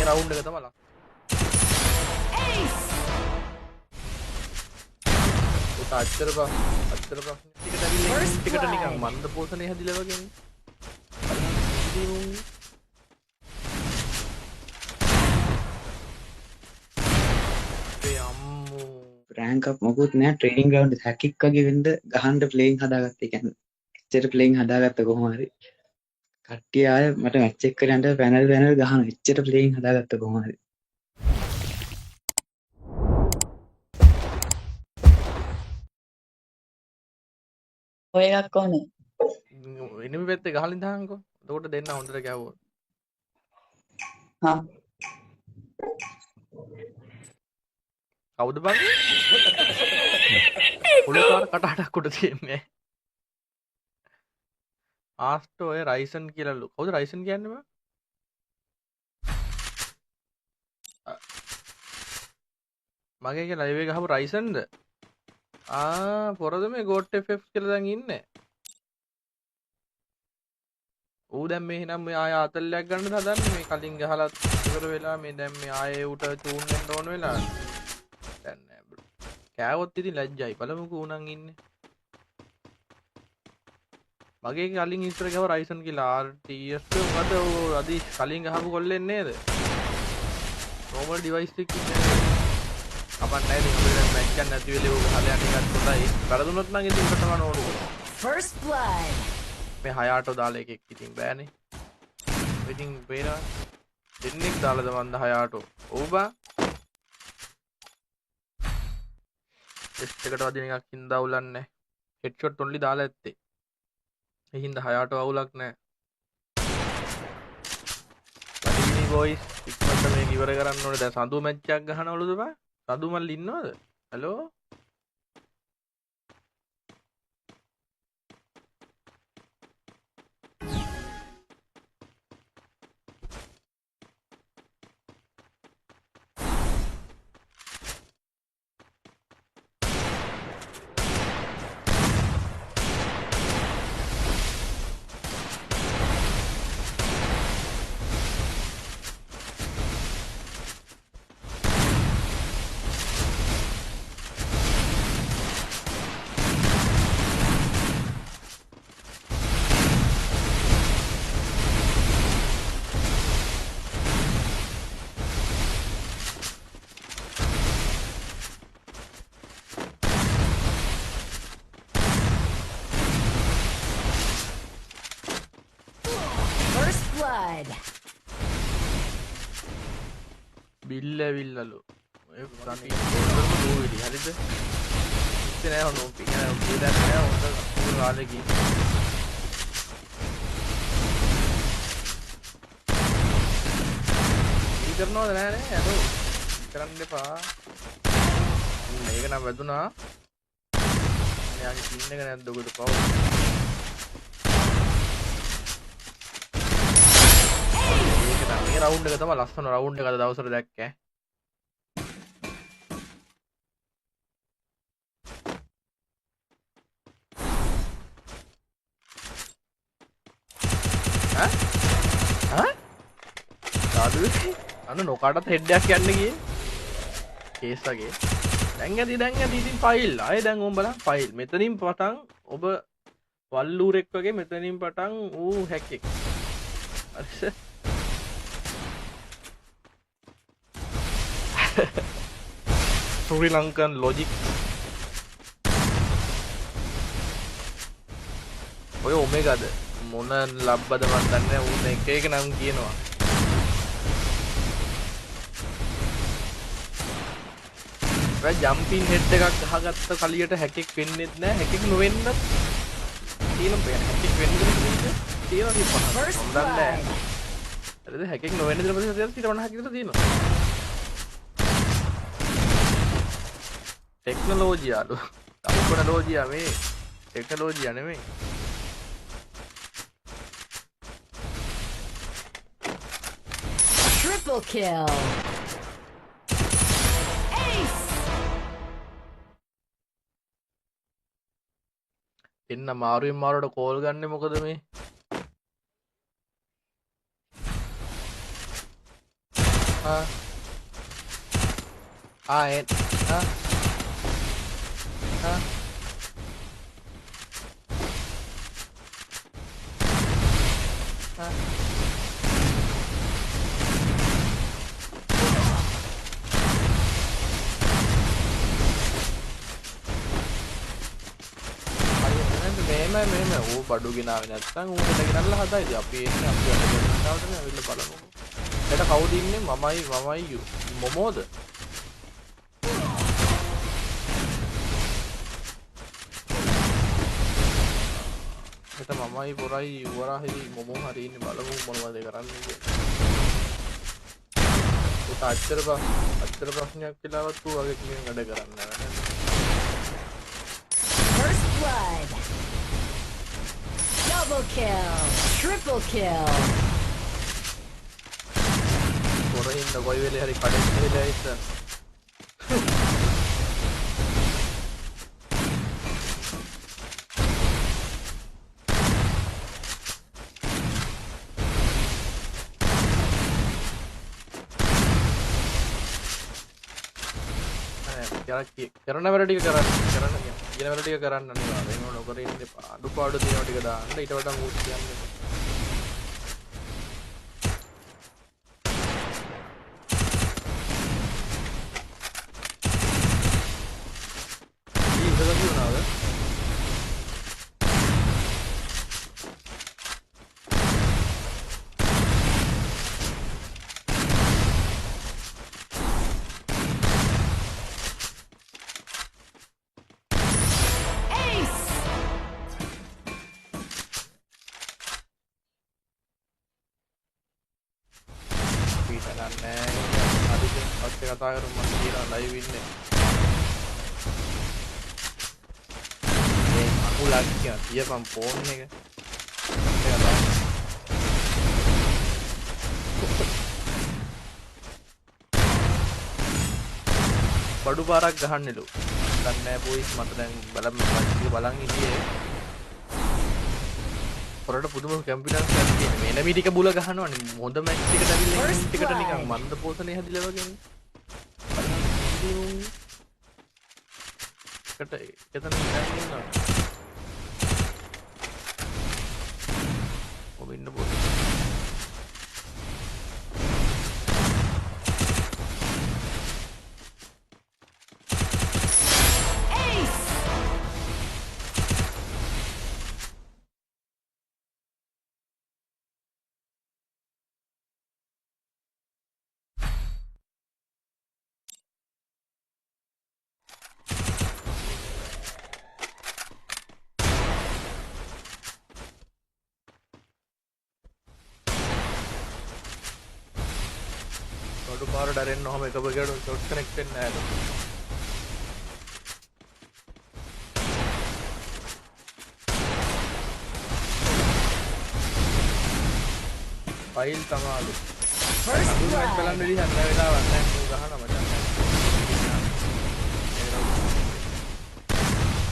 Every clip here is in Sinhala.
රවුන්ඩ් එක තමයි උට අච්චර ප්‍රශ්න ටිකට ඇවිල්ලා ටිකට නිකන් මන්ද පෝෂණය හැදිලා වගේනේ. රෑන්ක් අප් මොකුත් නෑ ට්‍රේනින් ග්‍රවුන්ඩ් හැකික් වගේ වෙන්න ගහන්න ප්ලේයින් හදාගත්ත. ඒ කියන්නේ එච්චර ප්ලේයින් හදාගත්ත කොහොම හරි. කට්ටිය ආය මට මැච් එක කරන්න පැනල් ගහන එච්චර ප්ලේයින් හදාගත්ත කොහොම හරි. ඔය එකක් ඕනේ. එනිමි පැත්තේ ගහලින් දාන්නකෝ. එතකොට දෙන්න හොඳට ගැහුවොත්. හා. කවුද බං? පොලිකාර කටහඬක් උඩ තියෙන්නේ. ආස්ටෝ ඔය රයිසන් කියලාලු. කවුද රයිසන් කියන්නේ බං? මගේ ලයිව් එක ගහපු රයිසන්ද? පොරද මේ ගෝට් FF කියලා දැන් ඉන්නේ. ඌ දැන් මේ එහෙනම් මේ ආය අතල්ලයක් ගන්න හදන්නේ මේ කලින් ගහලා ඉවර වෙලා මේ දැන් මේ ආයේ ඌට චූන් වෙන්න ඕන වෙලා. දැන් නෑ බ්‍රෝ. කෑවොත් ඉතින් ලැජ්ජයි. බලමුකෝ ඌ නම් ඉන්නේ. මගේ කලින් ඉස්සර ගහව රයිසන් කියලා RTS මොකද ඌ අදි කලින් ගහපු කොල්ලෙන් නේද? normal device එකක් ඉන්නේ. අපන් නැහැ නේ ඔබේ මැච් එක නැති වෙලේ ඌ ගහලා යන එකත් හොඳයි. වැරදුනොත් නම් ඉතින් උකට ගන්න ඕනේ. First blood. මේ හයාටෝ දාලා එකෙක් ඉතින් බෑනේ. ඉතින් වේනා දෙන්නෙක් දාලාද මන්ද හයාටෝ. ඔව් බා. ටෙස්ට් එකට වදින එකක් හින්දා අවුලන්නේ. හෙඩ්ෂොට් ඔන්ලි දාලා ඇත්තේ. ඒ හින්දා හයාටෝ අවුලක් නැහැ. ඉතින් බොයිස් ඉක්මනට මේක ඉවර කරන්න ඕනේ. දැන් සඳු මැච් එකක් ගහනවලුද බා? සඳු මල්ලි ඉන්නවද? හලෝ බිල්ල ඇවිල්ලලු. ඔය තනි කොල්ලම දූවිලි හරිද? ඉතින් නෑ හොනෝ පිටින් නෑ නෑ හොඳ කාලේ ගිහින්. ඊ කරනවද නෑ නේ අතෝ. කරන්න එපා. මේක නම් වැදුනා. මෙයාගේ පින් එක නැද්ද ඔකට පව්. මේ රවුන්ඩ් එක තමයි ලස්සන රවුන්ඩ් එක අද දවසට දැක්කේ. සාදුවේ අන්න නොකාටත් හෙඩ් එකක් යන්න ගියේ. කේස් වගේ. දැන් ඇති ඉතින් ෆයිල්. ආයේ දැන් උඹ බලන්න ෆයිල්. මෙතනින් පටන් ඔබ වල්ලූරෙක් වගේ මෙතනින් පටන් ඌ හැකෙක්. හරිද? Sri Lankan logic. ඔය ඔමේගාද මොන ලබ්බද මන් දන්නේ උන් එක එක නම් කියනවා. ඔය ජම්පින් හෙඩ් එකක් ගහගත්ත කලියට හැකෙක් වෙන්නෙත් නෑ. හැකෙක් නොවෙන්නත් තියෙන බෑ. හැකෙක් වෙන්න තියෙනවා කිව්වා. මම දන්නේ නෑ. හරිද? හැකෙක් නොවෙන්න දෙන ප්‍රතිශතයක් 50ක් විතර තියෙනවා. ටෙක්නොලෝජියාලු. ටෙක්නොලෝජියා මේ ටෙක්නොලෝජියා නෙමෙයි. Triple kill. Ace. එන්න මාරුවෙන් මාරුවට කෝල් ගන්නෙ මොකද මේ? en මේම ඌ බඩු ගෙනාවේ නැත්තම් ඌට ගෙනල්ලා හදයිද අපි එන්නේ අපි අරගෙනවට ඇවිල්ලා බලමු. එතන කවුද ඉන්නේ? මමයි මොමෝද? එතන මමයි පොරයි වරහරි මොමෝ හරි ඉන්නේ බලමු මොනවද කරන්නේ කියලා. ඌට අච්චර ප්‍රශ්නයක් කියලාවත් ඌ වගේ කෙනෙක් වැඩ කරන්නේ නැහැ. First blood. Double kill. Triple kill. පොරින්ද කොයි වෙලේ හරි කඩේ වෙලා ඉත. කරන වැඩ ටික කරන්න කියන වැඩ ටික කරන්න අනිවාර්යයෙන් ඕන නොකර ඉන්න එපා. අඩුපාඩු තියෙන ටික දාන්න ඊට වඩා මූත් කියන්නේ. කතා කරමු මම කියලා ලයිව් ඉන්නේ මේ අකුලක් කියන තියපම් ෆෝන් එක බඩු පාරක් ගහන්නලු දන්නේ නැහැ බොයිස් මට දැන් බලන් ඉතියේ පොරට පුදුම කම්පියුටර් එකක් තියෙන මේ එනමි ටික බුල ගහනවනේ හොඳ මැච් එකකට ඇවිල්ලා ඉන්න ටිකට නිකන් මන්ද පෝසනේ හැදිලා වගේනේ කට එතන ඉන්නවා ඔබ ඉන්න පොඩි පාර ඩරෙන් නොහම එක බගට ෂොට් කනෙක්ට් වෙන්නේ නැහැ. ෆයිල් තමාලු. First match blood. බලන්න විදිහ නැහැ වෙලාවක් නැහැ ඌ ගහනවා මචං.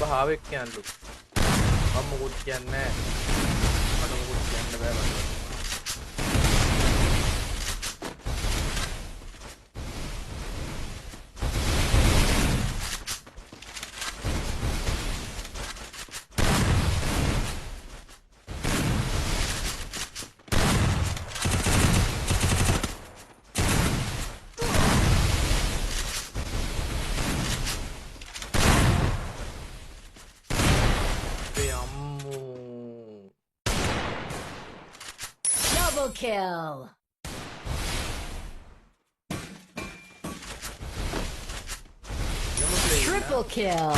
බහාවෙක් කියන්නලු. මම මොකුත් කියන්නේ නැහැ. මට මොකුත් කියන්න බෑ මට. Double kill. Triple kill.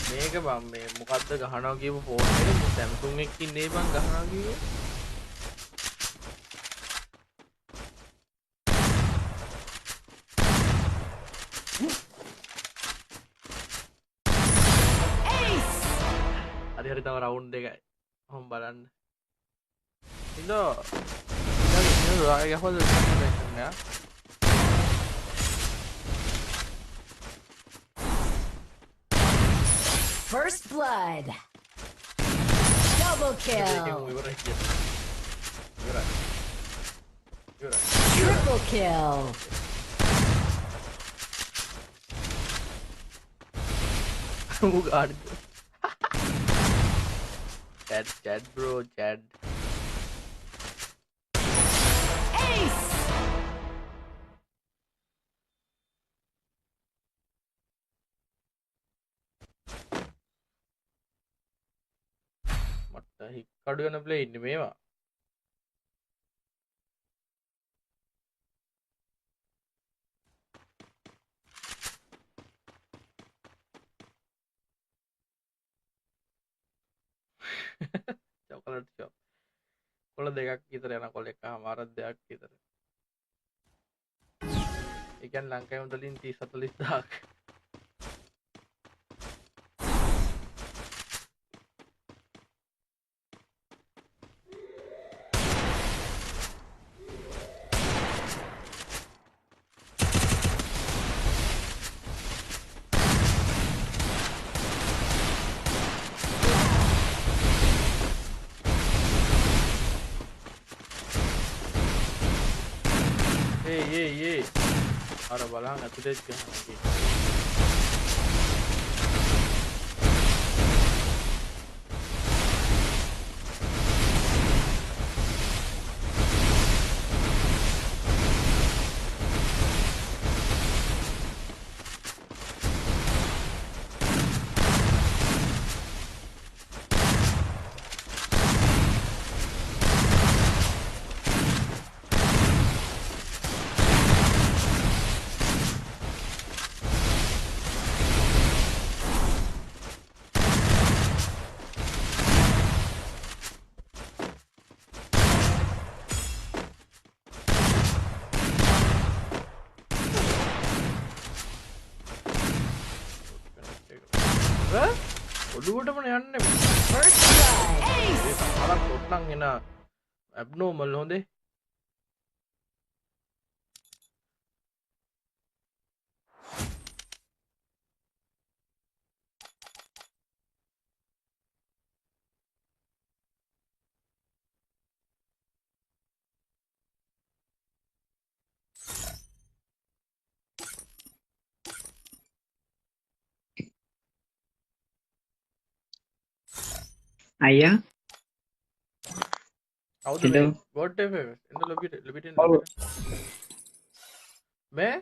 මේක බම් මේ මොකද්ද ගහනවා කියපු ෆෝන් එකේ Samsung එකකින් නේ බං ගහනවා කිව්වේ හරි තව රවුන්ඩ් එකයි මම බලන්න ඉතින් ආයෙ ගහවද නෑ First blood. Double මේකෙන් kill. ඉවරයි කියන ඉවරයි ඉවරයි Triple kill. ඌ guard chat bro chat Ace. මට හික්කඩු වෙන ප්ලේ ඉන්නේ මේවා චොකලට් ෂොප් කොළ දෙකක් විතර යන කොළ එකමාරක් දෙකක් විතර ඒ කියන්නේ ලංකාවේ මුදලින් 30 40000ක් ඒ අර බලන්න ඇතුලේ ගහනවා ඔළුවටම යන්නේ First blood. Ace. ඒ සමහරක් ඔට්නම් එන ඇබ්නෝමල් හොඳේ අයියා කවුද Hello. මේ ගොඩ් එෆ් එන්න ලොබිට ඔව්. මේ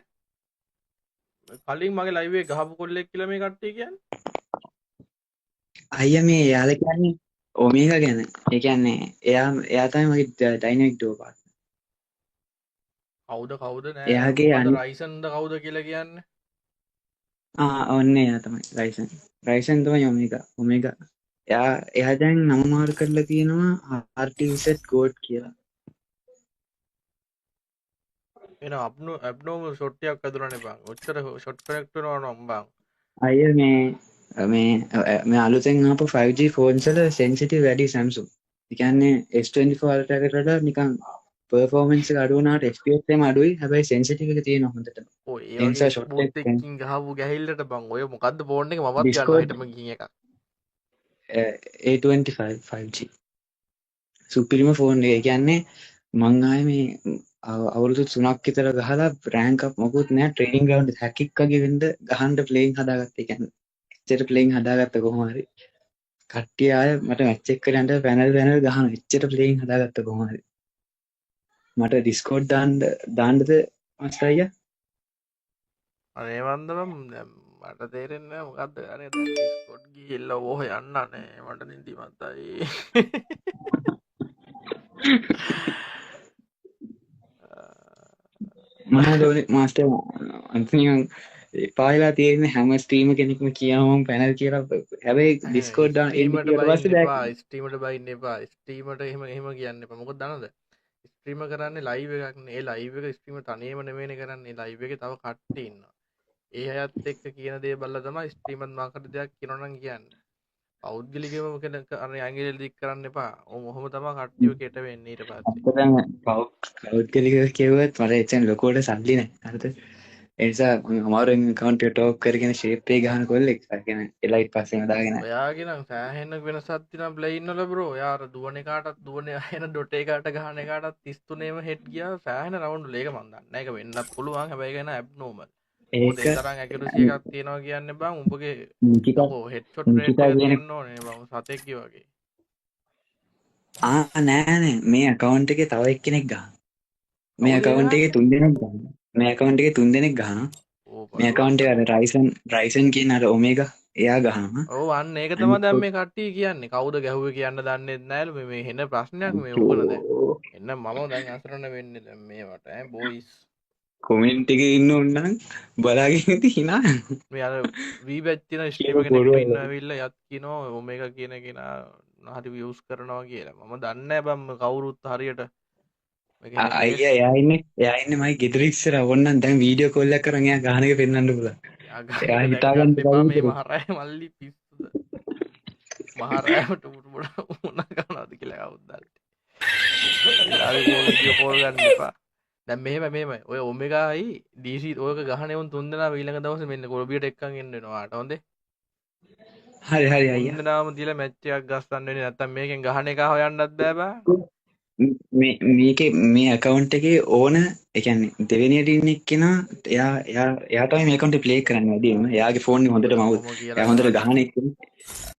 කලින් මගේ ලයිව් එක ගහපු කොල්ලෙක් කියලා මේ කට්ටිය කියන්නේ අයියා මේ එයාලා කියන්නේ ඔමේගා ගැන ඒ කියන්නේ එයා තමයි මගේ ඩයිනමික් ඩුවෝ පාර්ට්නර් කවුද නෑ එයාගේ මොකද රයිසන්ද කවුද කියලා කියන්නේ ඔන්න එයා තමයි රයිසන් තමයි ඔමේගා එයා දැන් නම මාරු කරලා තියෙනවා RTZ ගෝඩ් කියලා එන ඇබ්නෝමල් ෂොට් එකක් ඇදුරනේ බං ඔච්චර ෂොට් කනෙක්ට් වෙනවා නම් බං අයියා මේ අලුතෙන් ආපු 5G ෆෝන්ස් වල සෙන්සිටිව් වැඩි Samsung. ඒ කියන්නේ S24 Ultra එකට වඩා නිකන් performance එක අඩු වුණාට FPS එකම අඩුයි. හැබැයි sensitive එක තියෙනවා හොඳට. ඔය ඒ නිසා වගේ shot ස්මූත් එක එකකින් ගහපු ගැහිල්ලට බං ඔය මොකද්ද ෆෝන් එක මමත් ගන්නවා Discord හිටම ගින් එකක් A25 5G. සුපිරිම ෆෝන් එක. ඒ කියන්නේ මං ආයේ මේ අවුරුදු 3ක් විතර ගහලා රෑන්ක් අප් මොකුත් නෑ ට්‍රේනින් ග්‍රවුන්ඩ් එක හැකික් වගේ වෙන්න ගහන්න ප්ලේයින් හදාගත්තා. ඒ කියන්නේ එච්චර ප්ලේයින් හදාගත්ත කොහොම හරි. කට්ටිය ආය මට මැච් එක කරන්න පැනල් ගහන එච්චර ප්ලේයින් හදාගත්ත කොහොම හරි. මට ඩිස්කෝඩ් දාන්නද මාස්ටර් අයියා? අනේ වන්දනම් මට තේරෙන්නේ නැහැ මොකද්ද අනේ දැන් ඩිස්කෝඩ් ගිහිල්ලා ඕහ යන්න නේ මට නිදිමතයි මහදෝනි මාස්ටර් අන්තිමට පායලා තියෙන හැම ස්ට්‍රීම කෙනෙක්ම කියවම පැනල් කියලා හැබැයි ඩිස්කෝඩ් දාන ස්ටීමට ඊට පස්සේ දැක් ස්ටීමට බයින්න එපා ස්ටීමට එහෙම කියන්න එපා මොකද දන්නද ස්ට්‍රීම කරන්නේ ලයිව් එකක් නේ ඒ ලයිව් එක ස්ට්‍රීම තනියම නෙමෙයිනේ කරන්නේ ලයිව් එකේ තව කට්ටිය ඉන්නවා ඒ අයත් එක්ක කියන දේ බලලා තමයි ස්ට්‍රීමත් මාකට දෙයක් කියනවා නම් කියන්නේ පෞද්ගලිකව කෙනෙක් අර ඇඟිලි දික් කරන්න එපා ඔහොම තමයි කට්ටිය කෙට වෙන්නේ ඊට පස්සේ පෞද්ගලිකව කිව්වොත් මට එච්චර ලොකුවට සල්ලි නැහැ හරිද එනිසා අමාරුවෙන් account එක ටෝක් කරගෙන shape එක ගහන කොල්ලෙක් අරගෙන elite පස්සෙම දාගෙන ඔයාගේ නම් සෑහෙන වෙනසක් තියෙනවා ප්ලේන් වල බ්‍රෝ. යාර දුවන එකටත් දුවන එන ඩොට් එකකට ගහන එකටත් 33ම හෙඩ් ගියා. සෑහෙන රවුන්ඩ් එක මන් දන්නේ නැහැ. ඒක වෙන්නත් පුළුවන්. හැබැයි ඒක නෑ ඇබ්නෝමල්. ඒක ඒ තරම් ඇකියුරසි එකක් තියෙනවා කියන්නේ බං උඹගේ නිකිතා හෙඩ්ෂොට් රේට් නිකිතා එක කියන තියෙන්න ඕනේ බං සතෙක් වගේ. නෑ මේ account එකේ තව එක්කෙනෙක් ගහනවා. මේ කවුද account එකේ 3 දෙනෙක් ගහනවා. මේ account එකේ 3 දෙනෙක් ගහනවා. ඕ මේ account එක අර Ryzen කියන අර Omega එයා ගහනවා. ඔව් අන්න ඒක තමයි දැන් මේ කට්ටිය කියන්නේ. කවුද ගැහුවේ කියන්න දන්නේ නැහැලු. මේ හෙන ප්‍රශ්නයක් මේ උගන දැන්. එන්න මම දැන් අසරණ වෙන්නේ දැන් මේවට ඈ බොයිස්. කොමෙන්ට් එකේ ඉන්න උන් නම් බලාගෙන ඉති hina. මේ අර වී බැච් තියෙන ස්ට්‍රීම් එක නැගිට ඉන්න ඇවිල්ලා යත් කියනවා ඔමේගා කියන කෙනා හරි views කරනවා කියලා. මම දන්නේ නැහැ බම් කවුරුත් හරියට මේක අයියා එයා ඉන්නේ මගේ ගෙදර ඉස්සර ඕන්නම් දැන් වීඩියෝ කෝල් එකක් කරන් එයා ගහන එක පෙන්නන්න පුළුවන්. එයා හිතාගන්න එපා මේ මහරය මල්ලි පිස්සුද. මහරයට උණ ගන්නවද කියලා කවුද දන්නේ. ඊළඟ කෝල් ගන්න එපා. දැන් මෙහෙම ඔය ඔමෙගායි DC ඔයක ගහන උන් තුන් දෙනා ඊළඟ දවසේ මෙන්න කොළඹියට එක්කන් එන්න වෙනවා ආට හොඳේ. හරි අයියා. තුන් දෙනාම දීලා මැච් එකක් ගස්සන්න වෙන්නේ නැත්තම් මේකෙන් ගහන එක හොයන්නත් බෑ බා. මේකේ මේ account එකේ ඕන ඒ කියන්නේ දෙවෙනියට ඉන්න එක්කෙනා එයා තමයි මේ account එක play කරන්න වැඩිම. එයාගේ phone එක හොඳටම අවුල්. එයා හොඳට ගහන එක්කෙනා.